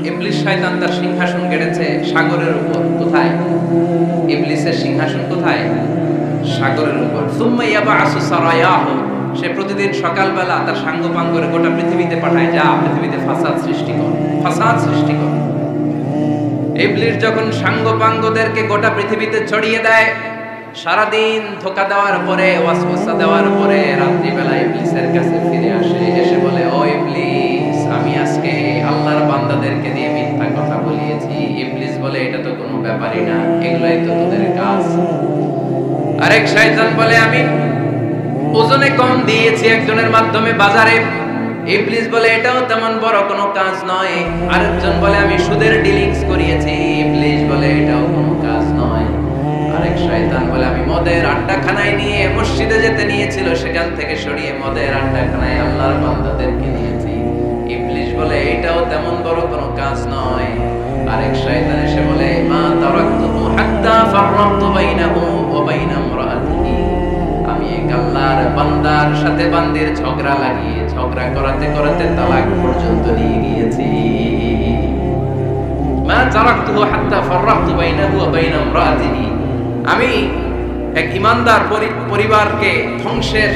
ইবলিস শয়তান তার সিংহাসন গেড়েছে সাগরের উপর। কোথায়? ইবলিসের সিংহাসন কোথায়? সাগরের উপর। সুম্মা ইয়াবআসু সারায়াহু, সে প্রতিদিন সকালবেলা তার সাঙ্গপাঙ্গরে গোটা পৃথিবীতে পাঠায়, যা পৃথিবীতে ফাসাদ সৃষ্টি কর, ফাসাদ সৃষ্টি কর। ইবলিস যখন সাঙ্গপাঙ্গদেরকে গোটা পৃথিবীতে ছড়িয়ে দেয়, সারাদিন ধোঁকা দেওয়ার পরে, ওয়াসওয়াসা দেওয়ার পরে, রাত্রিবেলা ইবলিসের কাছে ফিরে আসে, এসে বলে, ও ইবলিস, আমি আজকে আল্লাহর বান্দাদেরকে দিয়ে মিথ্যা কথা বলিয়েছি। ইবলিস বলে, এটা তো কোনো ব্যাপারই না, এগুলাই তো তোদের কাজ। আরেক শয়তান বলে, আমি ওজনে কম দিয়েছি একজনের মাধ্যমে বাজারে। ইবলিস বলে, এটাও তেমন বড় কোনো কাজ নয়। আরেকজন বলে, আমি সুদের ডিলিংস করিয়েছি। ইবলিস বলে, এটাও কোনো কাজ নয়। আরেক শয়তান বলে, আমি মদের আড্ডাখানায় নিয়ে মসজিদে যেতে নিয়েছিল, সেখান থেকে সরিয়ে মদের আড্ডাখানায় আল্লাহর বান্দাদেরকে নিয়েছি। ইবলিস বলে, এটাও তেমন বড় কোনো কাজ নয়। আরেক শয়তান এসে বলে, মা তারাকতুহু হাত্তা ফাররাকতু বাইনাহু ওয়া বাইনা ইমরাআতিহি, আমি এক আল্লাহর বান্দার সাথে বান্দির ঝগড়া লাগিয়ে, ঝগড়া করাতে করাতে তালাক পর্যন্ত নিয়ে গিয়েছি। মা তারাকতুহু হাত্তা ফাররাকতু বাইনাহু ওয়া বাইনা ইমরাআতিহি, আমি এক ইমানদার পরিবারকে ধ্বংসের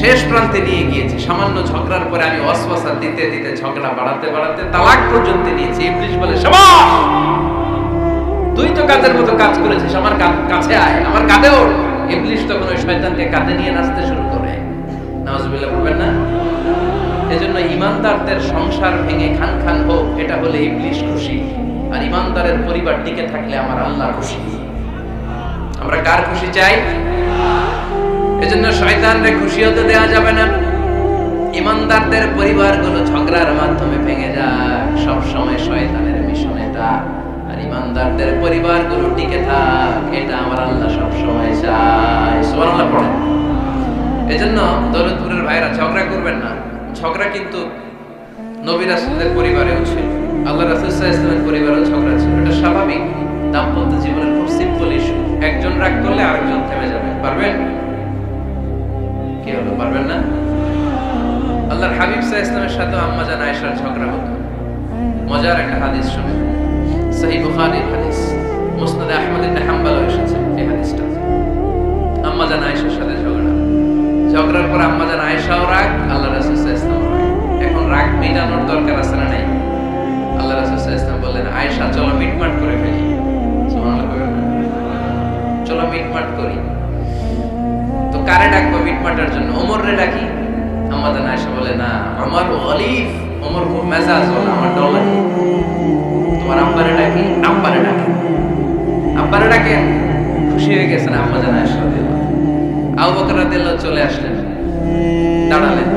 শেষ প্রান্তে নিয়ে গিয়েছি। সামান্য ঝগড়ার পরে আমি ওয়াসওয়াসা দিতে দিতে ঝগড়া বাড়াতে বাড়াতে তালাক পর্যন্ত নিয়েছি। ইবলিস বলে, শাবাশ, তুই তো কাজের মতো কাজ করেছিস, আমার কাছে আয়, আমার কাঁধে ওঠ। ইবলিস তখন ওই শয়তানকে কাঁধে নিয়ে নাচতে শুরু করে। নাউজুবিল্লাহ বলবেন না? এজন্য ইমানদারদের সংসার ভেঙে খান খান হোক, এটা হলে ইবলিস খুশি, আর ইমানদারের পরিবার টিকে থাকলে আমার আল্লাহ খুশি। আমরা কার খুশি চাই? এজন্য শয়তানরে খুশি হতে দেওয়া যাবে না। ইমানদারদের পরিবারগুলো ঝগড়ার মাধ্যমে ভেঙে যাক, সব সময় শয়তানের মিশন এটা। আর ইমানদারদের পরিবারগুলো টিকে থাক, এটা আমার আল্লাহ সব সময় চায়। সুবহানাল্লাহ পড়েন। এজন্য দৌলতপুরের ভাইরা ঝগড়া করবেন না। ঝগড়া কিন্তু নবী রাসূলের পরিবারেও ছিল, আল্লাহ রাসূল সাল্লাল্লাহু আলাইহি ওয়াসাল্লামের পরিবারেও ঝগড়া ছিল। এটা স্বাভাবিক, দাম্পত্য জীবনের খুব সিম্পল ইস্যু। একজন রাগ করলে আরেকজন থেমে যাবে। পারবেন? কি হলো, পারবেন না? আল্লাহর হাবিব সাল্লাল্লাহু আলাইহি ওয়াসাল্লামের সাথে আম্মা জান আয়েশার ঝগড়া হতো। মজার একটা হাদিস শুনেন, সহিহ বুখারীর হাদিস, মুসনাদ আহমদ ইবনে হাম্বল এসেছে এই হাদিসটা। আম্মা জান আয়েশার সাথে ঝগড়ার পর আম্মা জান আয়েশাও রাগ, আল্লাহ রাসূল সাল্লাল্লাহু আলাইহি ওয়াসাল্লাম রাগ। এখন রাগ মেটানোর দরকার আছে না নাই? আল্লাহ রাসূল সাল্লাল্লাহু আলাইহি ওয়াসাল্লাম বললেন, আয়েশা চলো মিটমাট করে ফেলি। সুবহানাল্লাহ, চলো মিটমাট করি। তো কারে ডাকবো মিটমাটের জন্য? ওমর রে ডাকি। আম্মা জান আয়েশা বলে, না, আমার গলিফ, ওমর খুব মেজাজ ওলা, আমার ডর লাগে। তোমার আব্বারে ডাকি। আব্বারে ডাকি। আব্বারে ডাকেন। খুশি হয়ে গেছেন আম্মা জান আয়েশা রাদিয়াল্লাহু আনহা। আবু বকর রাদিয়াল্লাহু চলে আসলেন, দাঁড়ালেন।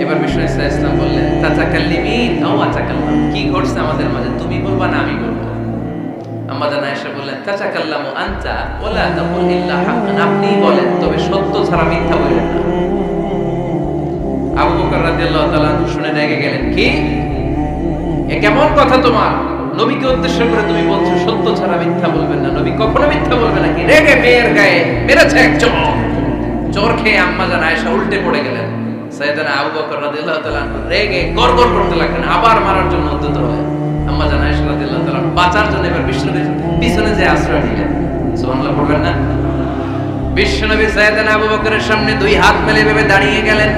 এবার বিষ্ণু ইসলাম বললেন, তাতাকাল্লিমিন আও আতাকাল্লাম, কি ঘটছে আমাদের মাঝে, তুমি বলবা না আমি বলবো? আম্মা জান আয়েশা বললেন, তাতাকাল্লামু আনতা ওয়ালা তাকুল ইল্লা হাক্কান, আপনি বলেন, তবে সত্য ছাড়া মিথ্যা বলবেন না। আবু বকর রাদিয়াল্লাহু তাআলা শুনে রেগে গেলেন, কি এ কেমন কথা তোমার? নবীকে উদ্দেশ্য করে তুমি বলছো সত্য ছাড়া মিথ্যা বলবেন না, নবী কখনো মিথ্যা বলবে নাকি? রেগে মেয়ের গায়ে মেরেছে এক চড়। চড় খেয়ে আম্মা জান আয়েশা উল্টে পড়ে গেলেন। সাইয়েদনা আবু বকর রাদিয়াল্লাহু তাআলা রেগে গড়গড় করতে লাগলেন, আবার মারার জন্য উদ্যত হলেন। আম্মা জান আয়েশা রাদিয়াল্লাহু তাআলা বাঁচার জন্য এবার বিষ্ণুনবীর পিছনে যে আশ্রয় নিলেন। সুবহানাল্লাহ পড়বেন না? বিষ্ণুনবী সাইয়েদনা আবু বকরের সামনে দুই হাত মেলে ভেবে দাঁড়িয়ে গেলেন।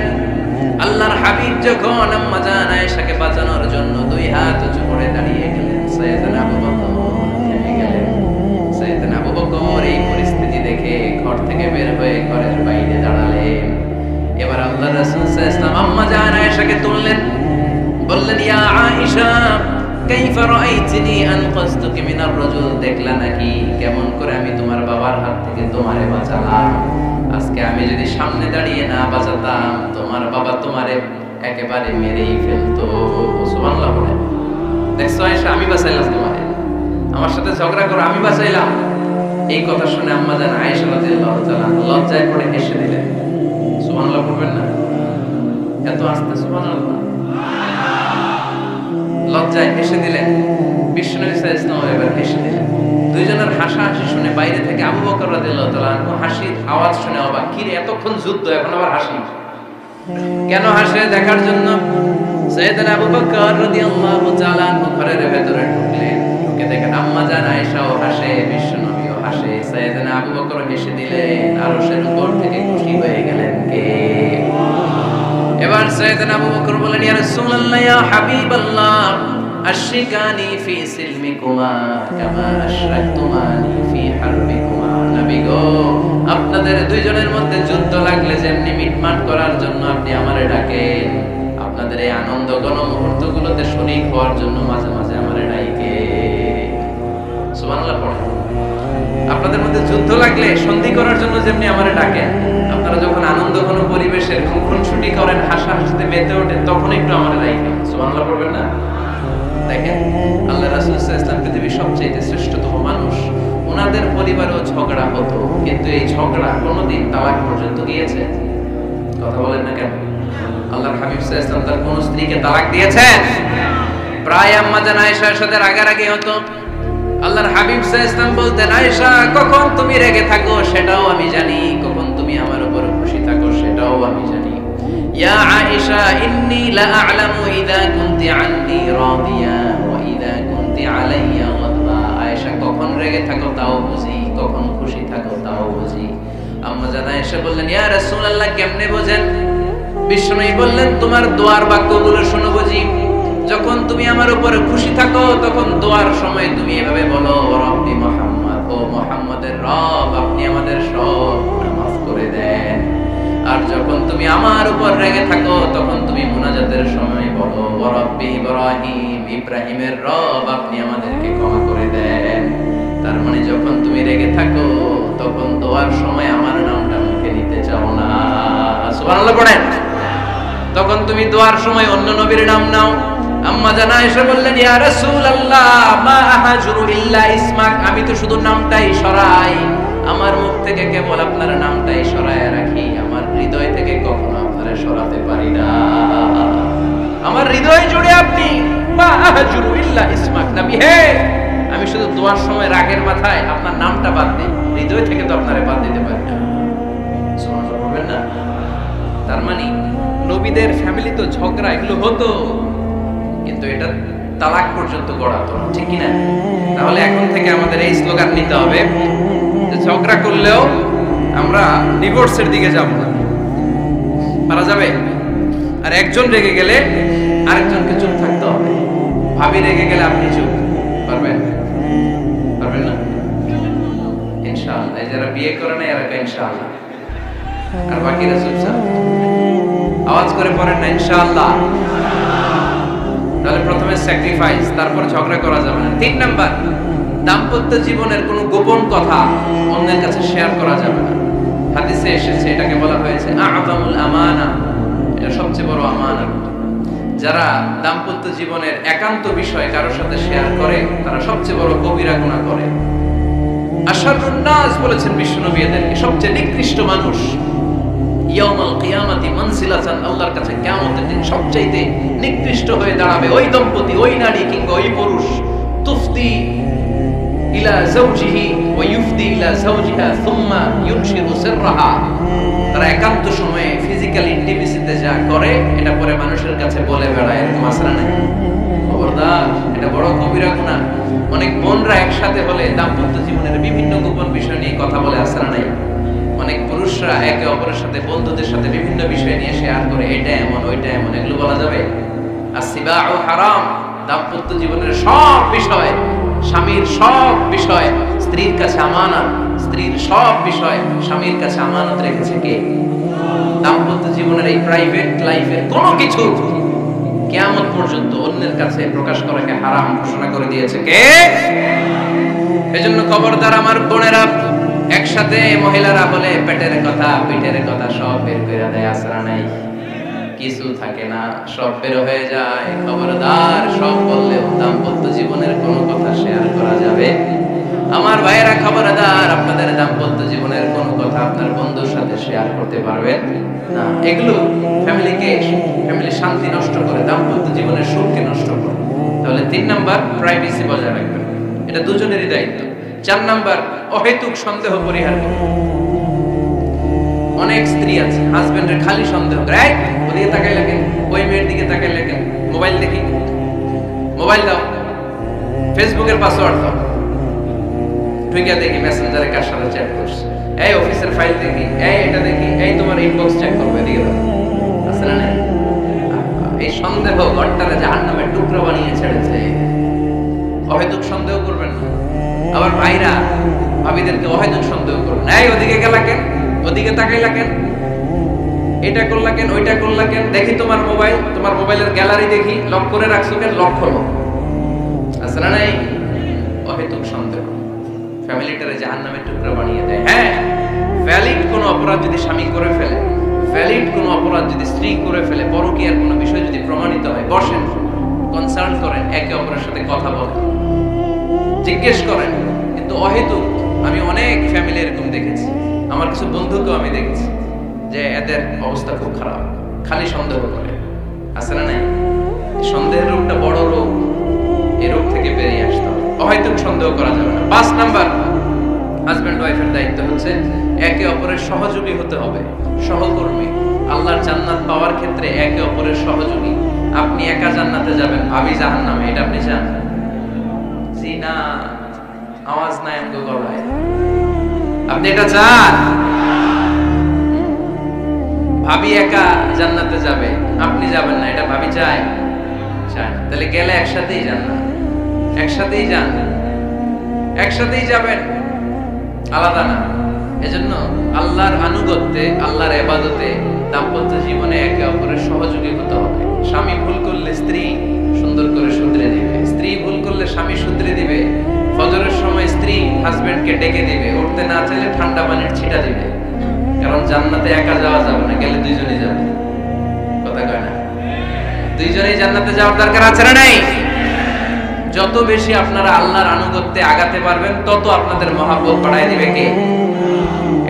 আল্লাহর হাবিব যখন আম্মা জান আয়েশাকে বাঁচানোর জন্য দুই হাত উঁচু করে দাঁড়িয়ে গেলেন, সাইয়েদনা আবু বকর থেমে গেলেন। সাইয়েদনা আবু বকর এই পরিস্থিতি দেখে ঘর থেকে বের হয়ে ঘরের বাইরে দাঁড়ালেন। এবার আল্লাহ রাসূল সাল্লাল্লাহু আলাইহি ওয়াসাল্লাম আম্মা জান আয়েশাকে তুললেন, বললেন, ইয়া আয়েশা কাইফা রাআইতিনি আনকাযতুকি মিনার রাজুল, দেখলা নাকি কেমন করে আমি তোমার বাবার হাত থেকে তোমারে বাঁচালাম? আজকে আমি যদি সামনে দাঁড়িয়ে না বাঁচাতাম, তোমার বাবা তোমারে একেবারে মেরেই ফেলতো। সুবহানাল্লাহ বলে, দেখছো আয়েশা, আমি বাঁচাইলাম তোমারে, আমার সাথে ঝগড়া করো, আমি বাঁচাইলাম। এই কথা শুনে আম্মা জান আয়েশা রাদিয়াল্লাহু তাআলা লজ্জায় পড়ে হেসে দিলেন। সুবহানাল্লাহ পড়বেন না? এত আস্তে সুবহানাল্লাহ। লজ্জায় হেসে দিলেন। বিষ্ণুনবী সাল্লাল্লাহু আলাইহি ওয়াসাল্লাম এবার হেসে দিলেন। দুইজনের হাসাহাসি শুনে বাইরে থেকে আবু বকর রাদিয়াল্লাহু তাআলা হাসির আওয়াজ শুনে অবাক, কি রে এতক্ষণ যুদ্ধ, এখন আবার হাসি কেন? হাসে দেখার জন্য। সাইয়েদনা আবু বকর রাদিয়াল্লাহু তাআলা ঘরের জান আয়েশাও হাসে, বিশ্বনবীও হাসে, সাইয়েদনা আবু বকর হেসে দিলেন, আরশের উপর থেকে খুশি হয়ে গেলেন কে? এবার সাইয়েদনা আবু বকর বলেন, ইয়া রাসূলুল্লাহ, ইয়া হাবিবাল্লাহ, আশরিকানি ফি সিলমিকুমা কামা আশরাকতুমানি ফি হারবিকুমা। নবী গো, আপনাদের দুইজনের মধ্যে যুদ্ধ লাগলে যেমনি মিটমাট করার জন্য আপনি আমারে ডাকেন, আপনাদের এই আনন্দ ঘন মুহূর্তগুলোতে শরীক হওয়ার জন্য মাঝে মাঝে আমারে ডাকে। সুবহানাল্লাহ পড়েন। আপনাদের মধ্যে যুদ্ধ লাগলে সন্ধি করার জন্য যেমনি আমারে ডাকেন, আপনারা যখন আনন্দ ঘন পরিবেশের খুনসুটি করেন, হাসাহাসিতে মেতে ওঠেন, তখন একটু আমারে ডাকেন। সুবহানাল্লাহ পড়বেন না? দেখেন, আল্লাহ রাসূল সাল্লাল্লাহু আলাইহি ওয়াসাল্লাম পৃথিবীর সবচেয়ে শ্রেষ্ঠতম মানুষ। ওনাদের পরিবারেও ঝগড়া হতো, কিন্তু এই ঝগড়া কোনোদিন তালাক পর্যন্ত গিয়েছে? কথা বলেন না কেন? আল্লাহর হাবিব সাল্লাল্লাহু আলাইহি ওয়াসাল্লাম তার কোন স্ত্রীকে তালাক দিয়েছেন? প্রায় আম্মা জান আয়েশার সাথে রাগারাগি হতো। আল্লাহর হাবিব সাল্লাল্লাহু আলাইহি ওয়াসাল্লাম বলতেন, আয়েশা, কখন তুমি রেগে থাকো সেটাও আমি জানি, কখন তুমি আমার উপর খুশি থাকো সেটাও আমি জানি। ইয়া আয়েশা, ইন্নী লা আ'লামু ইযা কুনতি আন্নী রাদিয়া ওয়া ইযা কুনতি আলাইয়া গাদবা। আয়েশা, কখন রেগে থাকো তাও বুঝি, কখন খুশি থাকো তাও বুঝি। আম্মা জান আয়েশা বললেন, ইয়া রাসূলুল্লাহ, কেমনে বোঝেন? বিশ্বনবী বললেন, তোমার দোয়ার বাক্যগুলো শোনো বুঝি। যখন তুমি আমার উপরে খুশি থাকো তখন দোয়ার সময় তুমি এভাবে বলো, রব্বি মুহাম্মদ, ও মুহাম্মাদের রব, আপনি আমাদের সব গুনাহ মাফ করে দেন। আর যখন তুমি আমার উপর রেগে থাকো তখন তুমি মুনাজাতের সময় বলো, রব্বি ইব্রাহিম, ইব্রাহিমের রব, আপনি আমাদেরকে ক্ষমা করে দেন। তার মানে যখন তুমি রেগে থাকো তখন দোয়ার সময় আমার নামটা মুখে নিতে চাও না। সুবহানাল্লাহ পড়েন। তখন তুমি দোয়ার সময় অন্য নবীর নাম নাও। আম্মা জান আয়েশা বললেন, ইয়া রাসূলুল্লাহ, মা আহাজুরু ইল্লা ইসমাক, আমি তো শুধু নামটাই সরাই, আমার মুখ থেকে কেবল আপনার নামটাই সরায় রাখি, আমার হৃদয় থেকে কখনো আপনারে সরাতে পারি না। আমার হৃদয় জুড়ে আপনি, মা আহাজুরু ইল্লা ইসমাক, নবী হে, আমি শুধু দোয়ার সময় রাগের মাথায় আপনার নামটা বাদ দিই, হৃদয় থেকে তো আপনারে বাদ দিতে পারি না। সুবহানাল্লাহ বলবেন না? তার মানে নবীদের ফ্যামিলি তো ঝগড়া এগুলো হতো, কিন্তু এটা তালাক পর্যন্ত গড়াতো না, ঠিক কি না? তাহলে এখন থেকে আমাদের এই স্লোগান নিতে হবে যে ঝগড়া করলেও আমরা ডিভোর্সের দিকে যাব না। পারা যাবে? আর একজন রেগে গেলে আরেকজনকে চুপ থাকতে হবে। ভাবি রেগে গেলে আপনি চুপ, পারবেন? পারবেন না? ইনশাআল্লাহ। এই যারা বিয়ে করে না এরা ইনশাআল্লাহ, আর বাকিরা চুপচাপ। আওয়াজ করে পড়েন না ইনশাআল্লাহ। তাহলে প্রথমে স্যাক্রিফাইস, তারপর ঝগড়া করা যাবে না। 3 নাম্বার, দাম্পত্য জীবনের কোনো গোপন কথা অন্যের কাছে শেয়ার করা যাবে না। হাদিসে এসেছে, এটাকে বলা হয়েছে আ'যামুল আমানা, এটা সবচেয়ে বড় আমানত। যারা দাম্পত্য জীবনের একান্ত বিষয় কারোর সাথে শেয়ার করে তারা সবচেয়ে বড় কবিরা গুনাহ করে। আশরাফুন নাস বলেছেন বিশ্বনবী এদেরকে, সবচেয়ে নিকৃষ্ট মানুষ। ইয়াউমাল কিয়ামাতি মানজিলাতান, আল্লাহর কাছে কিয়ামতের দিন সবচাইতে নিকৃষ্ট হয়ে দাঁড়াবে ওই দম্পতি, ওই নারী কিংবা ওই পুরুষ, তুফতি ইলা যাওজিহি ওয়া ইউফদি ইলা যাওজিহা সুম্মা ইউনশিরু সিররাহা। তারা একান্ত সময়ে ফিজিক্যাল ইন্টিমেসিতে যা করে এটা পরে মানুষের কাছে বলে বেড়ায়, এরকম আসরা নাই? খবরদার, এটা বড় কবিরা গুনাহ। অনেক বোনরা একসাথে হলে দাম্পত্য জীবনের বিভিন্ন গোপন বিষয় নিয়ে কথা বলে, আসরা নাই? অনেক পুরুষরা একে অপরের সাথে, বন্ধুদের সাথে বিভিন্ন বিষয় নিয়ে শেয়ার করে, এটা এমন ওইটা এমন, এগুলো বলা যাবে? আসিবাউ হারাম। দাম্পত্য জীবনের সব বিষয়, স্বামীর সব বিষয় স্ত্রীর কাছে আমানত, স্ত্রীর সব বিষয় স্বামীর কাছে আমানত রেখেছে কে? দাম্পত্য জীবনের এই প্রাইভেট লাইফের কোনো কিছু কিয়ামত পর্যন্ত অন্যের কাছে প্রকাশ করাকে হারাম ঘোষণা করে দিয়েছে কে? এজন্য খবরদার আমার বোনেরা, একসাথে মহিলারা বলে পেটের কথা, পিঠের কথা সব বের করে দেয়, আসরা নাই, কিছু থাকে না, সব বের হয়ে যায়। খবরদার, সব বললেও দাম্পত্য জীবনের কোনো কথা শেয়ার করা যাবে? আমার ভাইয়েরা খবরদার, আপনাদের দাম্পত্য জীবনের কোনো কথা আপনার বন্ধুর সাথে শেয়ার করতে পারবেন না। এগুলো ফ্যামিলির শান্তি নষ্ট করে, দাম্পত্য জীবনের সুখকে নষ্ট করে। তাহলে 3 নাম্বার, প্রাইভেসি বজায় রাখবেন, এটা দুজনেরই দায়িত্ব। 4 নাম্বার, অহেতুক সন্দেহ পরিহার করুন। অনেক স্ত্রী আছে হাজবেন্ডের খালি সন্দেহ করে, ওদিকে তাকাই লাগেন, ওই মেয়ের দিকে তাকাই লাগেন, মোবাইল দেখি, মোবাইল দাও, ফেসবুকের পাসওয়ার্ড দাও, ঢুকে দেখি মেসেঞ্জারে কার সাথে চ্যাট করছে, এই অফিসের ফাইল দেখি, এই এটা দেখি, এই তোমার ইনবক্স চেক করবে, এদিকে আছে না? এই সন্দেহ ঘরটারে জাহান্নামের টুকরা বানিয়ে ছেড়েছে। অহেতুক সন্দেহ করবেন না। আবার ভাইরা ভাবিদেরকে অহেতুক সন্দেহ করবেন, এই ওদিকে গেলা কেন, ওদিকে তাকাইলা কেন, এটা করলা কেন, ওইটা করলা কেন, দেখি তোমার মোবাইল, তোমার মোবাইলের গ্যালারি দেখি, লক করে রাখছো কেন, লক করো। আছে না নাই? অহেতুক সন্দেহ ফ্যামিলিটারে জাহান্নামের টুকরা বানিয়ে দেয়। হ্যাঁ, ভ্যালিড কোনো অপরাধ যদি স্বামী করে ফেলে, ভ্যালিড কোনো অপরাধ যদি স্ত্রী করে ফেলে, পরকীয়ার কোনো বিষয় যদি প্রমাণিত হয়, বসেন, কনসাল্ট করেন, একে অপরের সাথে কথা বলেন, জিজ্ঞেস করেন। কিন্তু অহেতুক, আমি অনেক ফ্যামিলি এরকম দেখেছি, আমার কিছু বন্ধুকেও আমি দেখেছি যে এদের অবস্থা খুব খারাপ, খালি সন্দেহ করে। আছে না নাই? সন্দেহের রোগটা বড় রোগ, এই রোগ থেকে বেরিয়ে আসতে হবে। অহেতুক সন্দেহ করা যাবে না। 5 নাম্বার, হাজব্যান্ড ওয়াইফের দায়িত্ব হচ্ছে একে অপরের সহযোগী হতে হবে, সহকর্মী। আল্লাহর জান্নাত পাওয়ার ক্ষেত্রে একে অপরের সহযোগী। আপনি একা জান্নাতে যাবেন, ভাবি জাহান্নামে, এটা আপনি চান? জি না, আওয়াজ নাই আমগো গলায়। আপনি এটা চান? ভাবি একা জান্নাতে যাবে, আপনি যাবেন না, এটা ভাবি চায়? চায় না। তাহলে গেলে একসাথেই যান না, একসাথেই যান, একসাথেই যাবেন, আলাদা না। এজন্য আল্লাহর আনুগত্যে, আল্লাহর ইবাদতে, দাম্পত্য জীবনে একে অপরের সহযোগী হতে হবে। স্বামী ভুল করলে স্ত্রী সুন্দর করে শুধরে দিবে, স্ত্রী ভুল করলে স্বামী শুধরে দিবে। ফজরের সময় স্ত্রী হাজবেন্ডকে ডেকে দিবে, উঠতে না চাইলে ঠান্ডা পানির ছিটা দিবে। কারণ জান্নাতে একা যাওয়া যাবে না, গেলে দুইজনেই যাবে। কথা কয় না? দুইজনেই জান্নাতে যাওয়ার দরকার আছে না নাই? যত বেশি আপনারা আল্লাহর আনুগত্যে আগাতে পারবেন, তত আপনাদের মহাব্বত বাড়ায় দিবে কে?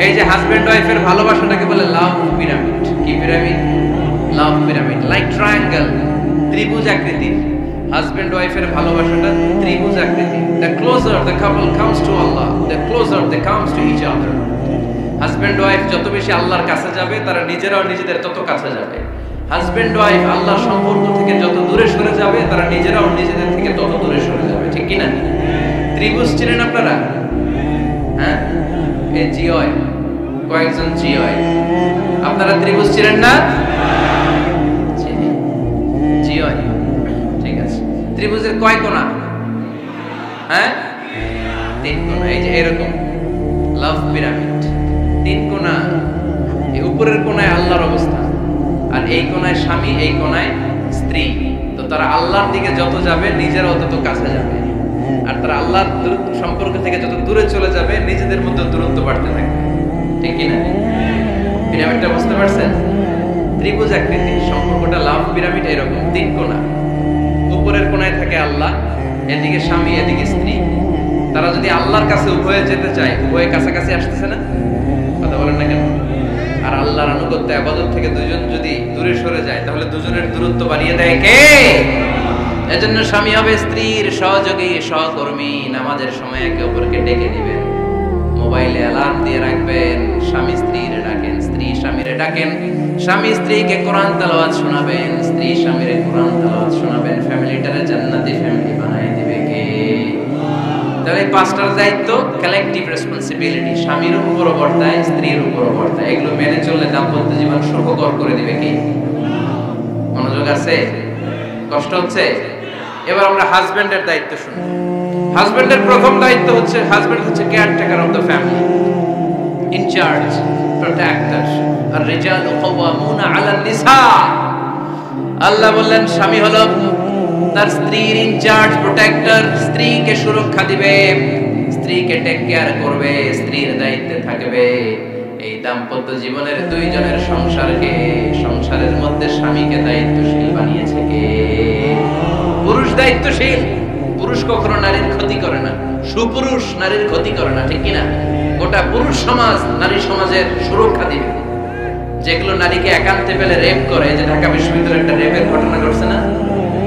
এই যে হাজবেন্ড ওয়াইফের ভালোবাসাটাকে বলে লাভ পিরামিড। কি পিরামিড? লাভ পিরামিড, লাইক ট্রায়াঙ্গেল, ত্রিভুজ আকৃতির। হাজবেন্ড ওয়াইফের ভালোবাসাটা ত্রিভুজ আকৃতির। The closer the couple comes to Allah, the closer they comes to each other. Husband wife যত বেশি আল্লাহর কাছে যাবে, তারা নিজেরাও নিজেদের তত কাছে যাবে। হাজবেন্ড ওয়াইফ আল্লাহর সম্পর্ক থেকে যত দূরে সরে যাবে, তারা নিজেরাও নিজেদের থেকে তত দূরে সরে যাবে। ঠিক কি না? ত্রিভুজ চিনেন আপনারা? হ্যাঁ, এই জিওয় কয়েকজন জিওয়, আপনারা ত্রিভুজ চিনেন না? জিওয়, ঠিক আছে। ত্রিভুজের কয় কোণা? হ্যাঁ, 3 কোণা। এই যে এরকম লাভ পিরামিড, 3 কোণা। এই উপরের কোণায় আল্লাহর অবস্থান, আর এই কোণায় স্বামী, এই কোণায় স্ত্রী। তো তারা আল্লাহর দিকে যত যাবে, নিজেরাও তত কাছে যাবে। আর তারা আল্লাহর সম্পর্ক থেকে যত দূরে চলে যাবে, নিজেদের মধ্যে দূরত্ব বাড়তে থাকবে। ঠিক কি না? পিরামিডটা বুঝতে পারছেন? ত্রিভুজ আকৃতি সম্পর্কটা, লাভ পিরামিড এরকম 3 কোণা। উপরের কোণায় থাকে আল্লাহ, এদিকে স্বামী, এদিকে স্ত্রী। তারা যদি আল্লাহর কাছে উভয়ে যেতে চায়, উভয়ে কাছাকাছি আসতেছে না? কথা বলেন না কেন? আর আল্লাহর আনুগত্য, ইবাদত থেকে দুজন যদি দূরে সরে যায়, তাহলে দুজনের দূরত্ব বাড়িয়ে দেয় কে? এজন্য স্বামী হবে স্ত্রীর সহযোগী, সহকর্মী। নামাজের সময় একে অপরকে ডেকে দিবেন, মোবাইলে অ্যালার্ম দিয়ে রাখবেন। স্বামী স্ত্রীরে ডাকেন, স্ত্রী স্বামীরে ডাকেন। স্বামী স্ত্রীকে কোরআন তেলাওয়াত শোনাবেন, স্ত্রী স্বামীরে কোরআন তেলাওয়াত শোনাবেন। ফ্যামিলিটারে জান্নাতি ফ্যামিলি বানায় দিবে কে? তাহলে 5টার দায়িত্ব, কালেকটিভ রেসপন্সিবিলিটি, স্বামীর উপরও বর্তায়, স্ত্রীর উপরও বর্তায়। এগুলো মেনে চললে দাম্পত্য জীবন সুখকর করে দিবে কে? মনোযোগ আছে? কষ্ট হচ্ছে? এবার আমরা হাজবেন্ডের দায়িত্ব শুনব। হাজবেন্ডের প্রথম দায়িত্ব হচ্ছে, হাজবেন্ড হচ্ছে caretaker of the family, in-charge, protector. আর রিজালু কাওয়ামুনা আলান নিসা। আল্লাহ বললেন স্বামী হলো তার স্ত্রীর ইনচার্জ, প্রোটেক্টর। স্ত্রীকে সুরক্ষা দিবে, স্ত্রীকে টেক কেয়ার করবে, স্ত্রীর দায়িত্বে থাকবে। এই দাম্পত্য জীবনের দুইজনের সংসারকে, সংসারের মধ্যে স্বামীকে দায়িত্বশীল বানিয়েছে কে? পুরুষ দায়িত্বশীল। পুরুষ কখনো নারীর ক্ষতি করে না, সুপুরুষ নারীর ক্ষতি করে না। ঠিক কিনা? গোটা পুরুষ সমাজ নারী সমাজের সুরক্ষা দিবে। যেগুলো নারীকে একান্তে পেলে রেপ করে, যে ঢাকা বিশ্ববিদ্যালয়ে একটা রেপের ঘটনা ঘটছে না,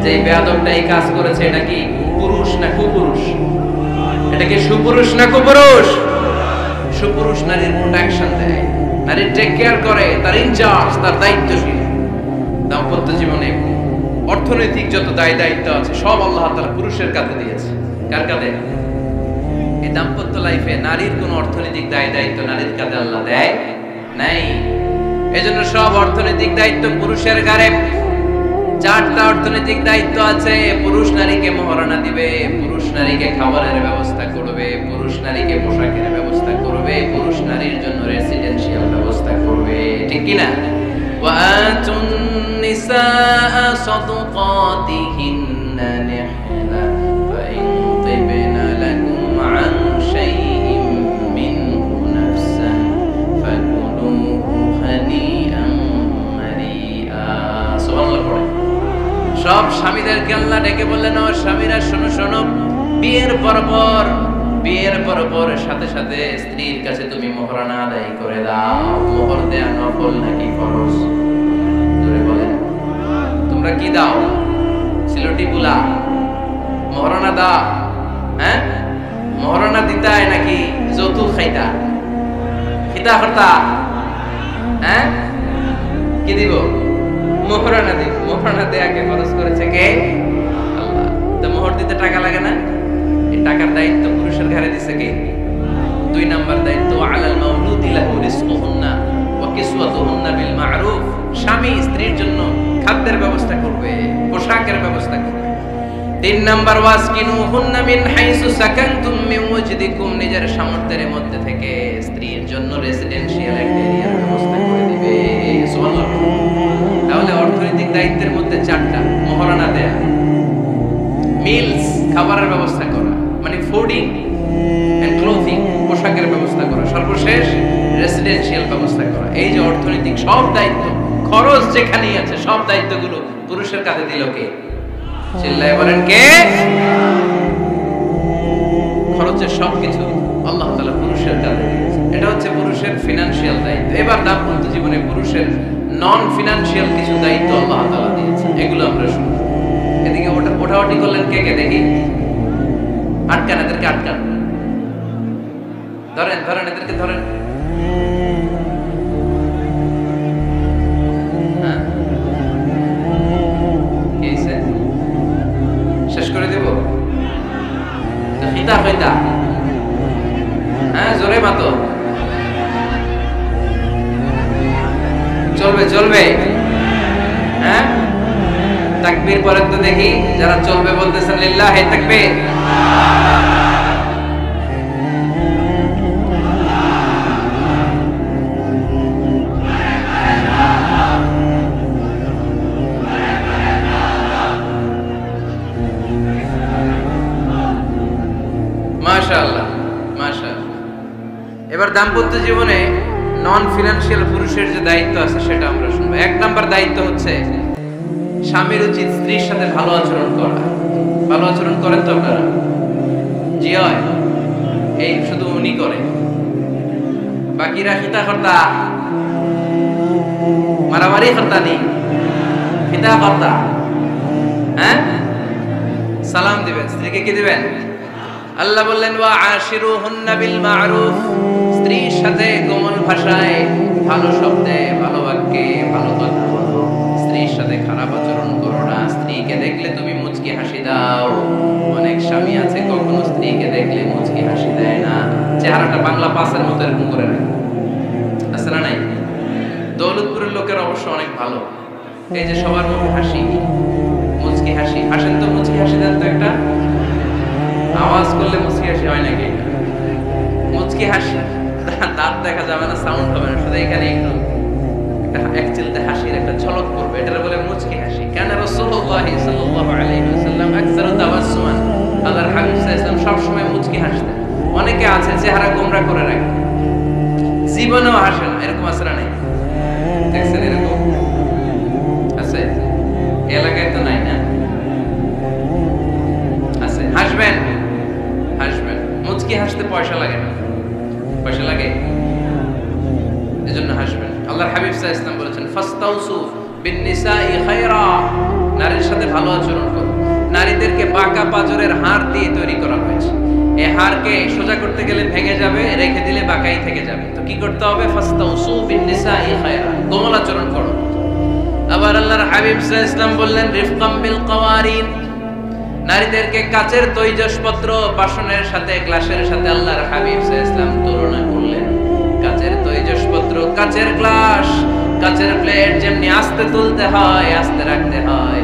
যে এই বেয়াদবটা এই কাজ করেছে, এটা কি পুরুষ না কুপুরুষ? এটা কি সুপুরুষ না কুপুরুষ? সুপুরুষ নারীর প্রোটেকশন দেয়, নারীর টেক কেয়ার করে, তার ইনচার্জ, তার দায়িত্বশীল। দাম্পত্য জীবনে অর্থনৈতিক যত দায় দায়িত্ব আছে, সব আল্লাহ তাআলা পুরুষের কাঁধে দিয়েছে। কার কাঁধে? এই দাম্পত্য লাইফে নারীর কোনো অর্থনৈতিক দায়িত্ব নারীর কাঁধে আল্লাহ দেয় নাই। এজন্য সব অর্থনৈতিক দায়িত্ব পুরুষের ঘাড়ে। 4টা অর্থনৈতিক দায়িত্ব আছে। পুরুষ নারীকে মহারণা দিবে, পুরুষ নারীকে খাবারের ব্যবস্থা করবে, পুরুষ নারীকে পোশাকের ব্যবস্থা করবে, পুরুষ নারীর জন্য রেসিডেন্সিয়াল ব্যবস্থা করবে, ঠিক কি না? ওয়াতুন নিসাআ সাদকাতিহিন্না নিহলা ফাইন তিবনা লাকুম আন শাইইন মিনহু নাফসান ফাকুলুহু হানিআন মারিআ। সুবহানাল্লাহ। সব স্বামীদেরকে আল্লাহ ডেকে বললেন, ও স্বামীরা শোনো শোনো, বিয়ের পর সাথে সাথে স্ত্রীর কাছে তুমি মোহরানা আদায় করে দাও। মোহর দেয়া নফল নাকি ফরজ? জোরে বলেন। তোমরা কি দাও? সিলটি বুলা মোহরানা দাও? হ্যাঁ, মোহরানা দিতাই নাকি যৌতুক খাইতা? খিতা হতা? হ্যাঁ, কি দিব? মোহরানা দিব। মোহরানা দেয়াকে ফরজ করেছে কে? আল্লাহ। তো মোহর দিতে টাকা লাগে না? এই টাকার দায়িত্ব পুরুষের ঘাড়ে দিছে কে? 2 নাম্বার দায়িত্ব, আলাল মাউলুদি লাহু রিজকুহুন্না ওয়া কিসওয়াতুহুন্না বিল মা'রুফ। স্বামী স্ত্রীর জন্য খাদ্যের ব্যবস্থা করবে, পোশাকের ব্যবস্থা করবে। 3 নাম্বার, ওয়াসকিনুহুন্না মিন হাইসু সাকানতুম মিন ওয়াজদিকুম। নিজের সামর্থ্যের মধ্যে থেকে স্ত্রীর জন্য রেসিডেন্সিয়াল একটা এরিয়ার ব্যবস্থা করে দিবে। সুবহানাল্লাহ। তাহলে অর্থনৈতিক দায়িত্বের মধ্যে 4টা: মোহরানা দেয়া, মিলস খাবারের ব্যবস্থা করা, মানে ফুডিং এন্ড ক্লোথিং, পোশাকের ব্যবস্থা করা, সর্বশেষ রেসিডেন্সিয়াল ব্যবস্থা করা। এই যে অর্থনৈতিক সব দায়িত্ব, খরচ যেখানেই আছে, সব দায়িত্বগুলো পুরুষের কাঁধে দিল কে? চিল্লায় বলেন কে? খরচের সবকিছু আল্লাহ তাআলা পুরুষের কাঁধে দিয়েছে। এটা হচ্ছে পুরুষের ফিনান্সিয়াল দায়িত্ব। এবার দাম্পত্য জীবনে পুরুষের নন ফিনান্সিয়াল কিছু দায়িত্ব আল্লাহ তাআলা দিয়েছে, এগুলো আমরা শুনব। এদিকে ওঠাওটি করলেন কে কে দেখি? আটকান, এদেরকে আটকান। ধরেন ধরেন, এদেরকে ধরেন। হ্যাঁ, শেষ করে দেব? হ্যাঁ, জোরে মাতো। চলবে চলবে? হ্যাঁ, তাকবীর পরেন তো দেখি। যারা চলবে বলতেছেন লিল্লাহি তাকবীর। মাশাআল্লাহ মাশাআল্লাহ। এবার দাম্পত্য জীবনে নন ফিনান্সিয়াল পুরুষের যে দায়িত্ব আছে সেটা আমরা শুনবো। 1 নাম্বার দায়িত্ব হচ্ছে স্বামীর উচিত স্ত্রীর সাথে ভালো আচরণ করা। ভালো আচরণ করেন তো আপনারা? জি হয়। এই শুধু উনি করে, বাকিরা খিতা কর্তা, মারামারি কর্তা নেই, খিতা কর্তা। হ্যাঁ, সালাম দিবেন, স্ত্রীকে কি দিবেন? আল্লাহ বললেন, ওয়া আশিরুহুন্না বিল মা'রুফ। স্ত্রীর সাথে কোমল ভাষায়, ভালো শব্দে, ভালো বাক্যে, ভালো কথা বলো। স্ত্রীর সাথে খারাপ আচরণ করো না। স্ত্রীকে দেখলে তুমি মুচকি হাসি দাও। অনেক স্বামী আছে কখনো স্ত্রীকে দেখলে মুচকি হাসি দেয় না, চেহারাটা বাংলা পাসের মতো এরকম করে রাখে। আছে না নাই? দৌলতপুরের লোকের অবশ্য অনেক ভালো। এই যে সবার মুখে হাসি, মুচকি হাসি। হাসেন তো, মুচকি হাসি দেন তো একটা। আওয়াজ করলে মুচকি হাসি হয় নাকি? মুচকি হাসি, দাঁত দেখা যাবে না, সাউন্ড হবে না, শুধু এখানে একটু এক চিলতে হাসির একটা ঝলক করবে, এটা বলে মুচকি হাসি। কেন? রাসূলুল্লাহ সাল্লাল্লাহু আলাইহি ওয়াসাল্লাম আকসারু তাবাসসুমান, আল্লাহর হাবিব সাল্লাল্লাহু আলাইহি ওয়াসাল্লাম সব সময় মুচকি হাসতেন। অনেকে আছে চেহারা গোমরা করে রাখে, জীবনেও হাসে না, এরকম আছে না নাই? দেখছেন এরকম? আছে? এলাকায় তো নাই না? আছে। হাসবেন হাসবেন, মুচকি হাসতে পয়সা লাগে না। পয়সা লাগে? এজন্য হাসবেন। আল্লাহর হাবিব সাল্লাল্লাহু আলাইহি ওয়াসাল্লাম বলেছেন, ফাস্তাউসু বিন-নিসাই খায়রা। নারীর সাথে ভালো আচরণ করো। নারীদেরকে বাঁকা পাঁজরের হাড় দিয়ে তৈরি করা হয়েছে। এই হাড়কে সোজা করতে গেলে ভেঙে যাবে, রেখে দিলে বাঁকাই থেকে যাবে। তো কি করতে হবে? ফাস্তাউসু বিন-নিসাই খায়রা, কোমল আচরণ করো। আবার আল্লাহর হাবিব সাল্লাল্লাহু আলাইহি ওয়াসাল্লাম বললেন, রিফকাম বিল কাওয়ারিন। নারীদেরকে কাচের তৈজসপত্র বাসনের সাথে গ্লাসের সাথে আল্লাহর হাবিব সাল্লাল্লাহু আলাইহি ওয়াসাল্লাম তুলনা করলেন। কাচের তৈজসপত্র, কাচের গ্লাস, কাচের প্লেট যেমনি আস্তে তুলতে হয়, আস্তে রাখতে হয়,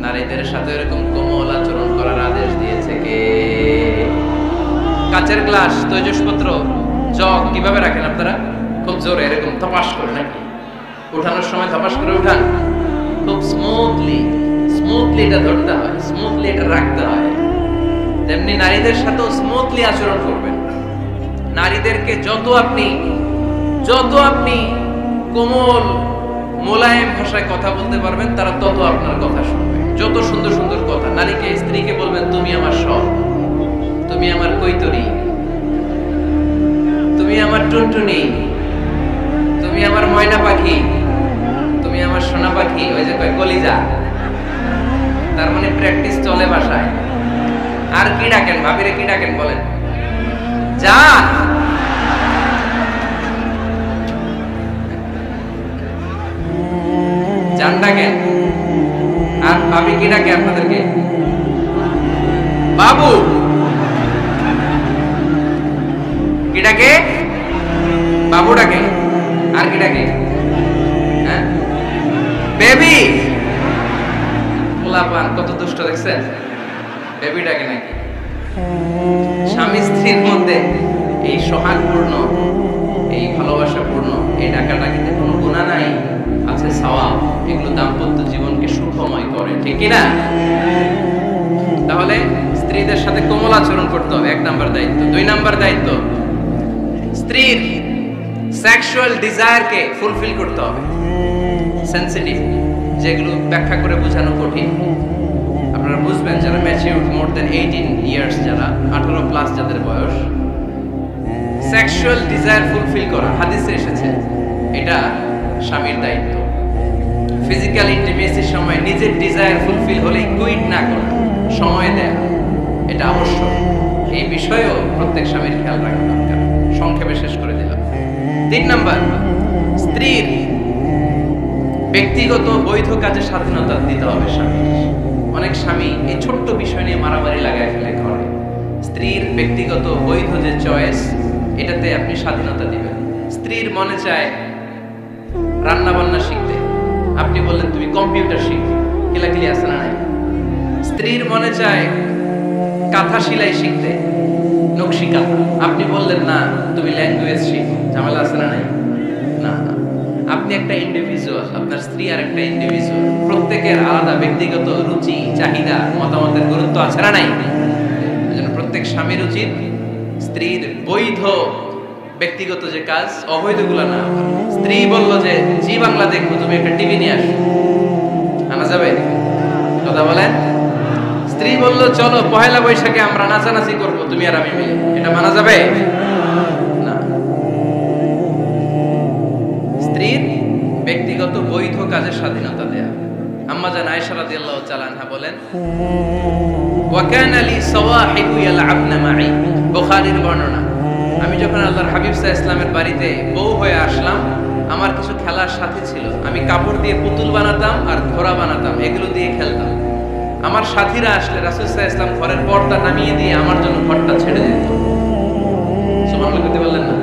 নারীদের সাথে এরকম কোমল আচরণ করার আদেশ দিয়েছে কে? কাচের গ্লাস, তৈজসপত্র, জগ কিভাবে রাখেন আপনারা? খুব জোরে এরকম ধপাস করে নাকি? উঠানোর সময় ধপাস করে উঠান? খুব স্মুথলি এটা ধরতে হয়, স্মুথলি এটা রাখতে হয়। তেমনি নারীদের সাথেও স্মুথলি আচরণ করবেন। নারীদেরকে যত আপনি কোমল মোলায়েম ভাষায় কথা বলতে পারবেন, তারা তত আপনার কথা শুনবে। যত সুন্দর সুন্দর কথা নারীকে, স্ত্রীকে বলবেন, তুমি আমার সব, তুমি আমার কৈতরী, তুমি আমার টুনটুনি, তুমি আমার ময়না পাখি, তুমি আমার সোনা পাখি। ওই যে কয় কলিজা, তার মানে প্র্যাকটিস চলে বাসায়। আর কি ডাকেন? ভাবিরে কি ডাকেন বলেন? জান। জান ডাকেন। আর ভাবি কি ডাকে আপনাদেরকে? বাবু। কি ডাকে? বাবু ডাকে। আর কি ডাকে? হ্যাঁ, বেবি। পোলাপান কত দুষ্ট দেখছেন? বেবি ডাকে নাকি? স্বামী স্ত্রীর মধ্যে এই সোহাগপূর্ণ, এই ভালোবাসাপূর্ণ এই ডাকাডাকিতে কোনো গুনাহ নাই, আছে সওয়াব। এগুলো দাম্পত্য জীবনকে সুখময় করে, ঠিক কি না? তাহলে স্ত্রীদের সাথে কোমল আচরণ করতে হবে, 1 নাম্বার দায়িত্ব। 2 নাম্বার দায়িত্ব, স্ত্রীর সেক্সুয়াল ডিজায়ারকে ফুলফিল করতে হবে। সেনসিটিভ, যেগুলো ব্যাখ্যা করে বোঝানো কঠিন। আপনারা বুঝবেন যারা ম্যাচিউরড, মোর দেন 18 ইয়ার্স, যারা 18 প্লাস যাদের বয়স, সেক্সুয়াল ডিজায়ার ফুলফিল করা হাদিসে এসেছে, এটা স্বামীর দায়িত্ব। ফিজিক্যাল ইন্টিমেসির সময় নিজের ডিজায়ার ফুলফিল হলেই কুইট না করা, সময় দেয়া, এটা আবশ্যক। এই বিষয়েও প্রত্যেক স্বামীর খেয়াল রাখা দরকার। সংক্ষেপে শেষ করে দিলাম। 3 নাম্বার, স্ত্রীর ব্যক্তিগত বৈধ কাজে স্বাধীনতা দিতে হবে স্বামী। অনেক স্বামী এই ছোট্ট বিষয় নিয়ে মারামারি লাগায় ফেলে ঘরে। স্ত্রীর ব্যক্তিগত বৈধ যে চয়েস, এটাতে আপনি স্বাধীনতা দিবেন। স্ত্রীর মনে চায় রান্না বান্না শিখতে, আপনি বললেন তুমি কম্পিউটার শিখো, কিলাকিলি আছে না নাই? স্ত্রীর মনে চায় কাঁথা সেলাই শিখতে, নকশি কাঁথা, আপনি বললেন না তুমি ল্যাঙ্গুয়েজ শিখো, ঝামেলা আছে না নাই? না, আপনি একটা ইন্ডিভিজুয়াল, আপনার স্ত্রী আর একটা ইন্ডিভিজুয়াল, প্রত্যেকের আলাদা ব্যক্তিগত রুচি, চাহিদা, মতামতের গুরুত্ব আছে না নাই? এজন্য প্রত্যেক স্বামীর উচিত স্ত্রীর বৈধ ব্যক্তিগত যে কাজ, অবৈধগুলো না। স্ত্রী বলল যে জি বাংলা দেখবো, তুমি একটা টিভি নিয়ে আসো, আনা যাবে? কথা বলেন। স্ত্রী বলল চলো পহেলা বৈশাখে আমরা নাচানাচি করবো, তুমি আর আমি মিলে, এটা মানা যাবে না। স্ত্রীর ব্যক্তিগত বৈধ কাজের স্বাধীনতা দেয়া। আম্মা জান আয়েশা রাদিয়াল্লাহু তাআলা আনহা বলেন, ওয়া কানা লি সাওয়াহিবু ইয়ালআবনা মাই, বুখারীর বর্ণনা। আমি যখন আল্লাহর হাবিব সাল্লাল্লাহু আলাইহি ওয়াসাল্লামের বাড়িতে বউ হয়ে আসলাম, আমার কিছু খেলার সাথী ছিল। আমি কাপড় দিয়ে পুতুল বানাতাম আর ঘোড়া বানাতাম, এগুলো দিয়ে খেলতাম। আমার সাথীরা আসলে রাসূল সাল্লাল্লাহু আলাইহি ওয়াসাল্লাম ঘরের পর্দা নামিয়ে দিয়ে আমার জন্য ঘরটা ছেড়ে দিত। সুবহানাল্লাহ বলতে বললেন না?